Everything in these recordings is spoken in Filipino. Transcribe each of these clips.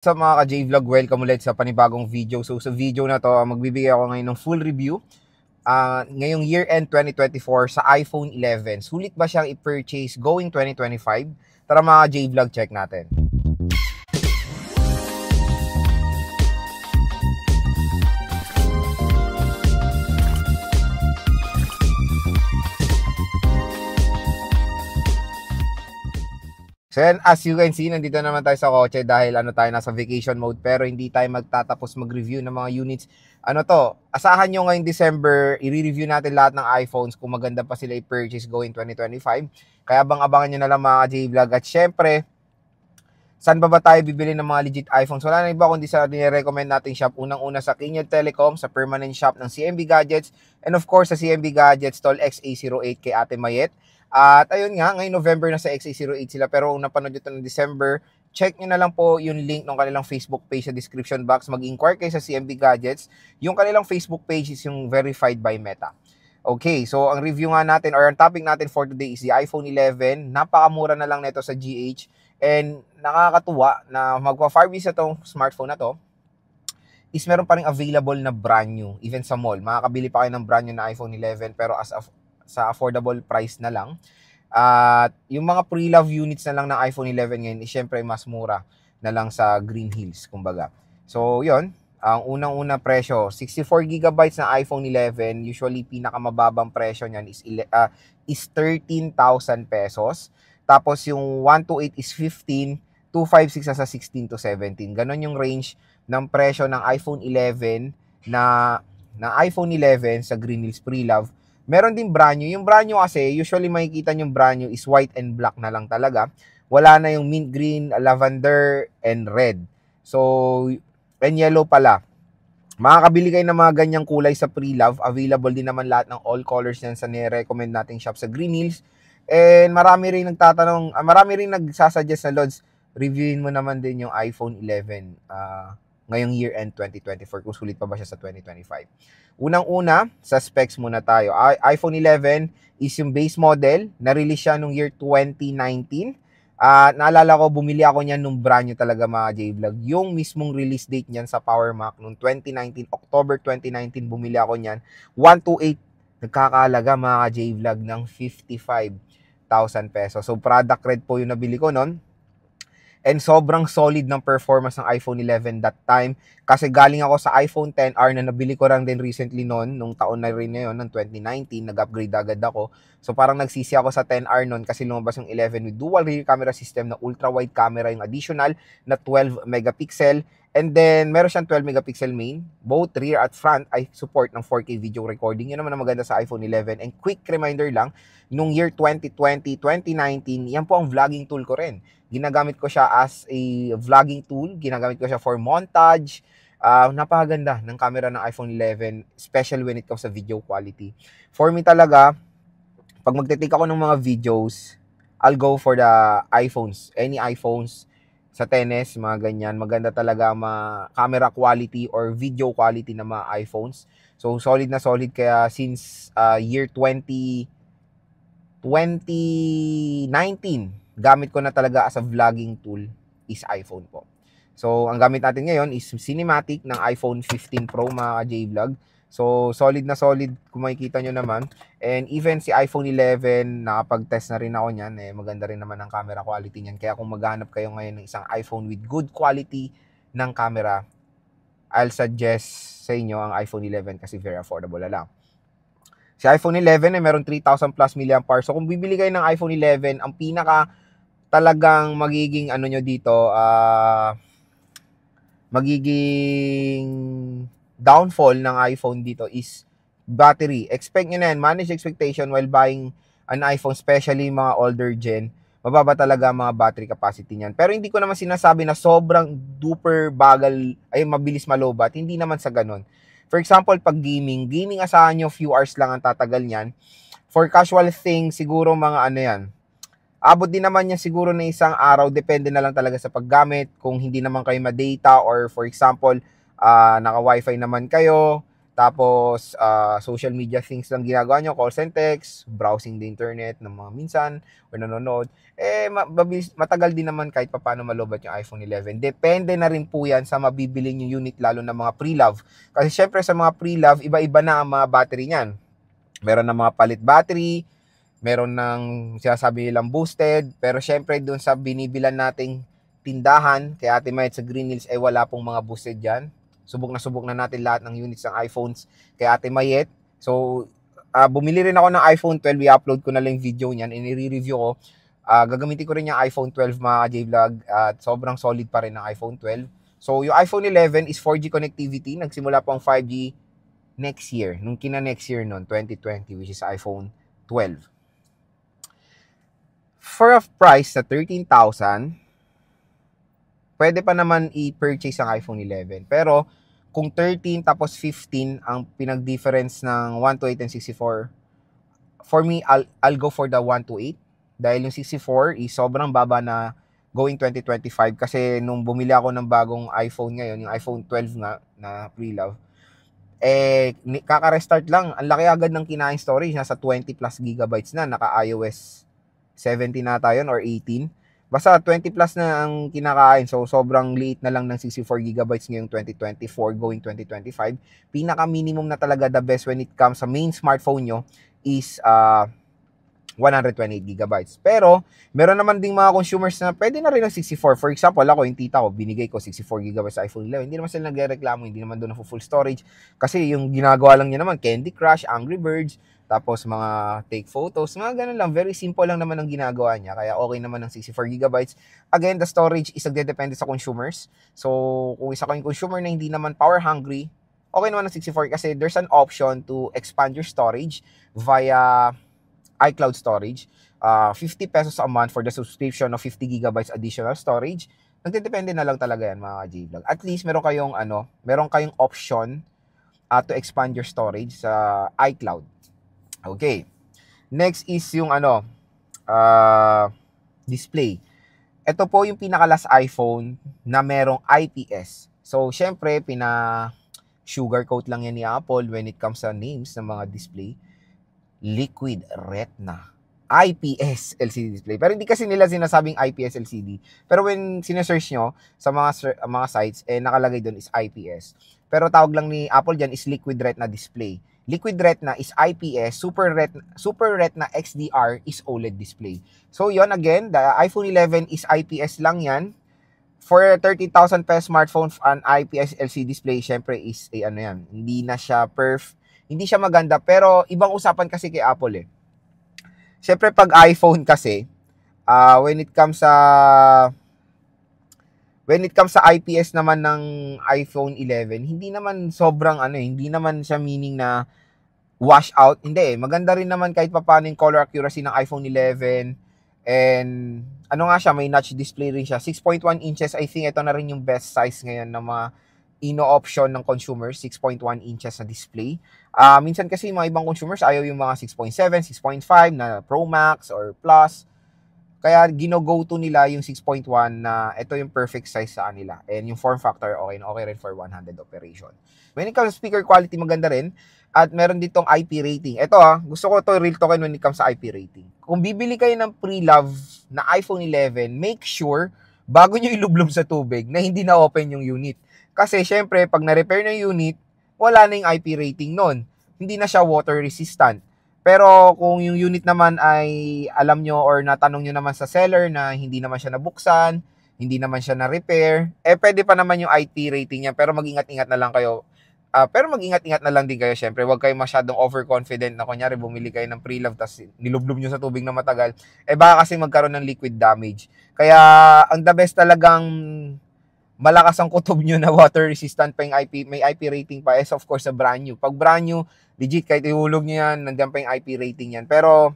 Sa mga ka-J-Vlog, welcome ulit sa panibagong video. So sa video na to, magbibigay ako ngayon ng full review. Ngayong year-end 2024 sa iPhone 11. Sulit ba siyang i-purchase going 2025? Tara mga J-Vlog, check natin. So yan, as you can see, nandito naman tayo sa kotse dahil tayo nasa vacation mode pero hindi tayo magtatapos mag-review ng mga units. Asahan nyo ngayong December, i-review natin lahat ng iPhones kung maganda pa sila i-purchase going 2025. Kaya abang-abangan nyo na lang mga J-Vlog. At syempre, saan ba tayo bibili ng mga legit iPhones? Wala na iba kundi sa nire-recommend nating shop. Unang-una sa Kinyad Telecom, sa permanent shop ng CMB Gadgets, and of course sa CMB Gadgets, Tol XA08 kay Ate Mayet. At ayun nga, ngayong November na sa XA08 sila, pero kung napanood ito ng December, check nyo na lang po yung link ng kanilang Facebook page sa description box. Mag-inquire kayo sa CMB Gadgets. Yung kanilang Facebook page is yung verified by Meta. Okay, so ang review nga natin or ang topic natin for today is the iPhone 11. Napakamura na lang nito sa GH. And nakakatuwa na magpa-5 years na itong smartphone na to is meron pa rin available na brand new. Even sa mall, makakabili pa kayo ng brand new na iPhone 11 pero sa affordable price na lang. At yung mga pre-love units na lang ng iPhone 11 ngayon is syempre mas mura na lang sa Green Hills, kumbaga. So, yon. Ang unang-una presyo, 64GB na iPhone 11, usually pinakamababang presyo niyan is 13,000 pesos. Tapos yung 128 is 15, 256 sa 16 to 17. Ganon yung range ng presyo ng iPhone 11 na iPhone 11 sa Green Hills Pre-Love. Meron din brand new. Yung brand new kasi, usually makikita yung brand new is white and black na lang talaga. Wala na yung mint green, lavender, and red. So, and yellow pala. Makakabili kayo ng mga ganyang kulay sa Pre-Love. Available din naman lahat ng all colors yan sa nire-recommend nating shop sa Green Hills. And marami rin nagtatanong, marami rin nagsasuggest na Lods, reviewin mo naman din yung iPhone 11 ngayong year-end 2024 kung sulit pa ba siya sa 2025. Unang-una, sa specs muna tayo. iPhone 11 is yung base model. Na-release siya nung year 2019. Naalala ko, bumili ako niyan nung brand new talaga mga J-Vlog. Yung mismong release date niyan sa Power Mac nung 2019, October 2019, bumili ako niyan. 128, nagkakalaga mga J-Vlog ng 55,000 pesos. So, product red po yung nabili ko nun. And sobrang solid ng performance ng iPhone 11 that time. Kasi galing ako sa iPhone XR na nabili ko lang din recently nung taon na rin na yun, ng 2019. Nag-upgrade agad ako. So parang nagsisi ako sa XR noon kasi lumabas yung 11 with dual rear camera system na ultra-wide camera yung additional na 12 megapixel. And then meron siyang 12 megapixel main. Both rear at front ay support ng 4K video recording. Yun naman ang maganda sa iPhone 11. And quick reminder lang, nung year 2020, 2019, yan po ang vlogging tool ko rin. Ginagamit ko siya as a vlogging tool. Ginagamit ko siya for montage. Napakaganda ng camera ng iPhone 11, especially when it comes sa video quality. For me talaga, pag magte-take ako ng mga videos, I'll go for the iPhones. Any iPhones sa XS, mga ganyan. Maganda talaga mga camera quality or video quality ng mga iPhones. So, solid na solid. Kaya since year 2019, gamit ko na talaga as a vlogging tool is iPhone po. So, ang gamit natin ngayon is cinematic ng iPhone 15 Pro mga J-Vlog. So, solid na solid kung makikita nyo naman. And even si iPhone 11, nakapag-test na rin ako niyan. Maganda rin naman ang camera quality niyan. Kaya kung maghanap kayo ngayon ng isang iPhone with good quality ng camera, I'll suggest sa inyo ang iPhone 11 kasi very affordable na lang. Si iPhone 11 meron 3,000 plus mAh. So, kung bibili kayo ng iPhone 11, ang pinaka talagang magiging nyo dito, magiging downfall ng iPhone dito is battery. Expect nyo na yan. Manage expectation while buying an iPhone, especially mga older gen. Mababa talaga mga battery capacity niyan. Pero hindi ko naman sinasabi na sobrang duper bagal, ay mabilis malobat. Hindi naman sa ganun. For example, pag gaming asahan nyo few hours lang ang tatagal niyan. For casual things, siguro mga yan. Abot din naman niya siguro na isang araw. Depende na lang talaga sa paggamit. Kung hindi naman kayo ma-data or for example, naka-wifi naman kayo, Tapos, social media things lang ginagawa nyo, calls and texts, browsing the internet ng mga minsan, or nanonood. Matagal din naman kahit paano malobat yung iPhone 11. Depende na rin po yan sa mabibili yung unit, lalo na mga pre-love. Kasi syempre sa mga pre-love, iba-iba na ang mga battery niyan. Meron na mga palit battery, meron ng sinasabi nilang boosted, pero syempre dun sa binibilan nating tindahan, kaya Ate Mayet sa Green Hills, wala pong mga boosted dyan. Subok na natin lahat ng units ng iPhones kay Ate Mayet. So, bumili rin ako ng iPhone 12. I-upload ko na lang yung video niyan. I-review ko. Gagamitin ko rin yung iPhone 12 mga J-Vlog. At sobrang solid pa rin ng iPhone 12. So, yung iPhone 11 is 4G connectivity. Nagsimula po ang 5G next year. Nung next year nun, 2020, which is iPhone 12. For a price na 13,000, pwede pa naman i-purchase ang iPhone 11. Pero, kung 13 tapos 15 ang pinag-difference ng 128 and 64, for me, I'll go for the 128. Dahil yung 64 is sobrang baba na going 2025. Kasi nung bumili ako ng bagong iPhone ngayon, yung iPhone 12 nga na pre-love, kaka-restart lang. Ang laki agad ng kinain storage. Nasa 20 plus gigabytes na. Naka-iOS 17 na tayo or 18. Basta 20 plus na ang kinakain. So, sobrang liit na lang ng 64 gigabytes ngayong 2024 going 2025. Pinaka-minimum na talaga the best when it comes sa main smartphone nyo is 128 gigabytes. Pero, meron naman ding mga consumers na pwede na rin ng 64. For example, ako, yung tita ko, binigay ko 64 gigabytes sa iPhone 11. Hindi naman sila nagreklamo, hindi naman doon na full storage. Kasi yung ginagawa lang niya naman, Candy Crush, Angry Birds, tapos mga take photos, mga ganun lang. Very simple lang naman ang ginagawa niya. Kaya okay naman ng 64 gigabytes. Again, the storage is nagdedepende sa consumers. So, kung isa kayong consumer na hindi naman power hungry, okay naman ng 64 kasi there's an option to expand your storage via iCloud storage. 50 pesos a month for the subscription of 50 gigabytes additional storage. Nagdedepende na lang talaga yan mga J-Vlog. At least meron kayong option to expand your storage sa iCloud. Okay. Next is yung display. Ito po yung pinaka-last iPhone na merong IPS. So, syempre, sugarcoat lang yan ni Apple when it comes sa names ng mga display. Liquid Retina. IPS LCD display. Pero hindi kasi nila sinasabing IPS LCD. Pero when sinesearch nyo sa mga sites, nakalagay doon is IPS. Pero tawag lang ni Apple dyan is Liquid Retina display. Liquid Retina is IPS, Super Retina XDR is OLED display. So yon again, the iPhone 11 is IPS lang yan. For 30,000 pesos smartphone, an IPS LCD display, syempre is hindi na siya hindi siya maganda, pero ibang usapan kasi kay Apple Syempre pag iPhone kasi, when it comes sa IPS naman ng iPhone 11, hindi naman sobrang hindi naman siya meaning na wash out. Hindi maganda rin naman kahit papaano yung color accuracy ng iPhone 11. And may notch display rin siya. 6.1 inches, I think ito na rin yung best size ngayon ng mga option ng consumers, 6.1 inches na display. Minsan kasi mga ibang consumers ayaw yung mga 6.7, 6.5 na Pro Max or Plus. Kaya gino-go to nila yung 6.1 na ito yung perfect size sa kanila. And yung form factor, okay rin for one-handed operation. When it comes to speaker quality, maganda rin. At meron ditong IP rating. Ito gusto ko to real token when it comes sa IP rating. Kung bibili kayo ng pre-love na iPhone 11, make sure bago nyo ilublob sa tubig na hindi na open yung unit. Kasi syempre, pag na-repair na yung unit, wala na yung IP rating nun. Hindi na siya water resistant. Pero kung yung unit naman ay alam nyo or natanong nyo naman sa seller na hindi naman siya nabuksan, hindi naman siya na-repair, pwede pa naman yung IP rating niya. Pero mag-ingat-ingat na lang kayo. Mag-ingat-ingat na lang din kayo, syempre. Huwag kayo masyadong overconfident na kunyari bumili kayo ng pre-love tapos nilublob nyo sa tubig na matagal. Baka kasi magkaroon ng liquid damage. Kaya, ang the best talagang malakas ang kutob nyo na water resistant pa yung IP, may IP rating pa is of course sa brand new. Pag brand new, legit kahit ihulog nyo yan, nandiyan pa yung IP rating yan. Pero,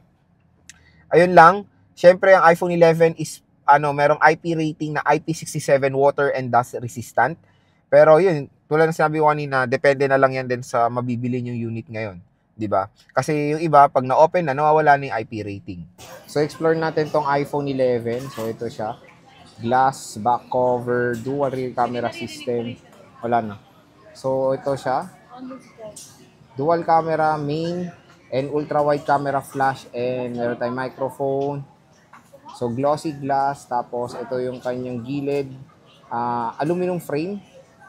ayun lang, syempre ang iPhone 11 is, merong IP rating na IP67 water and dust resistant. Pero yun, tulad ng sinabi ko kanina, depende na lang yan din sa mabibili yung unit ngayon. 'Di ba? Kasi yung iba, pag na-open na, nawawala na yung IP rating. So, explore natin tong iPhone 11. So, ito siya. Glass, back cover, dual rear camera system. Wala na. So, ito siya. Dual camera, main, and ultra wide camera flash, and meron tayong microphone. So glossy glass, tapos ito yung kanyang gilid, aluminum frame.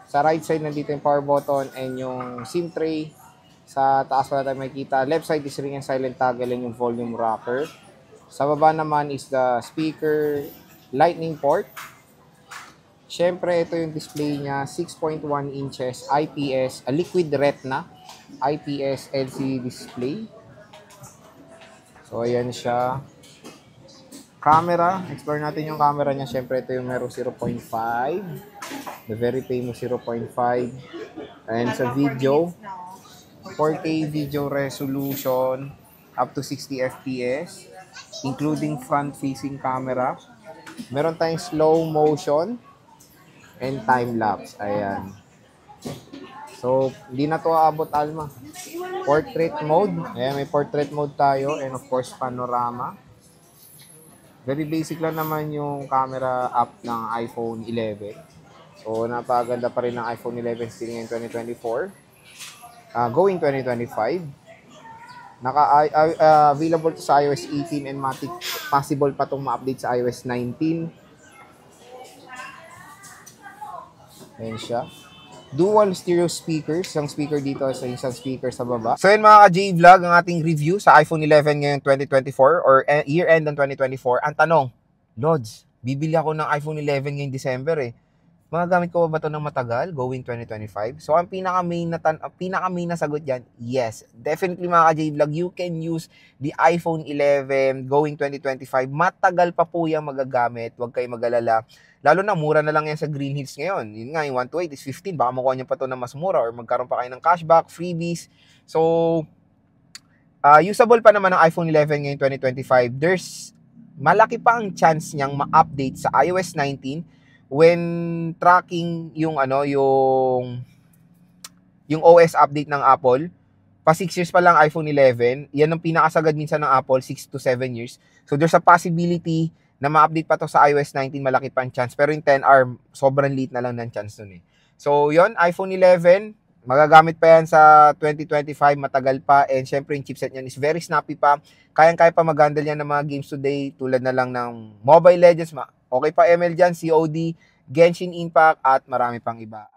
Sa right side nandito yung power button and yung SIM tray. Sa taas pala tayo makikita. Left side is ring and silent toggle and yung volume rocker. Sa baba naman is the speaker lightning port. Siyempre, ito yung display niya, 6.1 inches IPS, liquid retina, IPS LCD display. So, ayan siya. Camera, explore natin yung camera niya. Siyempre, ito yung meron 0.5. The very famous 0.5. And sa video, 4K video resolution, up to 60 FPS, including front-facing camera. Meron tayong slow motion and time-lapse. Ayan. So, hindi na to aabot, Alma. Portrait mode. Ayan, may portrait mode tayo. And of course, panorama. Very basic lang naman yung camera app ng iPhone 11. So, napaganda pa rin ng iPhone 11 still ngayon 2024. Going 2025. Available to sa iOS 18 and possible pa itong ma-update sa iOS 19. Ayan siya. Dual stereo speakers. Isang speaker dito sa isang speaker sa baba. So yun mga ka-J-Vlog, ang ating review sa iPhone 11 ngayong 2024 or year-end ng 2024. Ang tanong, Lods, bibili ako ng iPhone 11 ngayong December eh. Magagamit ko ba ito ng matagal going 2025? So ang pinaka-main na sagot diyan, yes. Definitely mga ka-J-Vlog, you can use the iPhone 11 going 2025. Matagal pa po yung magagamit. Huwag kayong mag-alala. Lalo na mura na lang yan sa Green Hills ngayon. Yun nga, yung 128 is 15. Baka makuha niyo pa ito na mas mura or magkaroon pa kayo ng cashback, freebies. So usable pa naman ng iPhone 11 ngayong 2025. There's malaki pa ang chance niyang ma-update sa iOS 19 when tracking yung yung OS update ng Apple. Pa 6 years pa lang iPhone 11. Yan ang pinakasagad minsan ng Apple, 6 to 7 years. So there's a possibility na ma-update pa to sa iOS 19, malaki pa ang chance. Pero yung 10R, sobrang liit na lang ng chance nun eh. So yon, iPhone 11, magagamit pa yan sa 2025, matagal pa. And syempre yung chipset niyan is very snappy pa. Kayang-kaya pa mag-handle yan ng mga games today, tulad na lang ng Mobile Legends. Okay pa ML dyan, COD, Genshin Impact, at marami pang iba.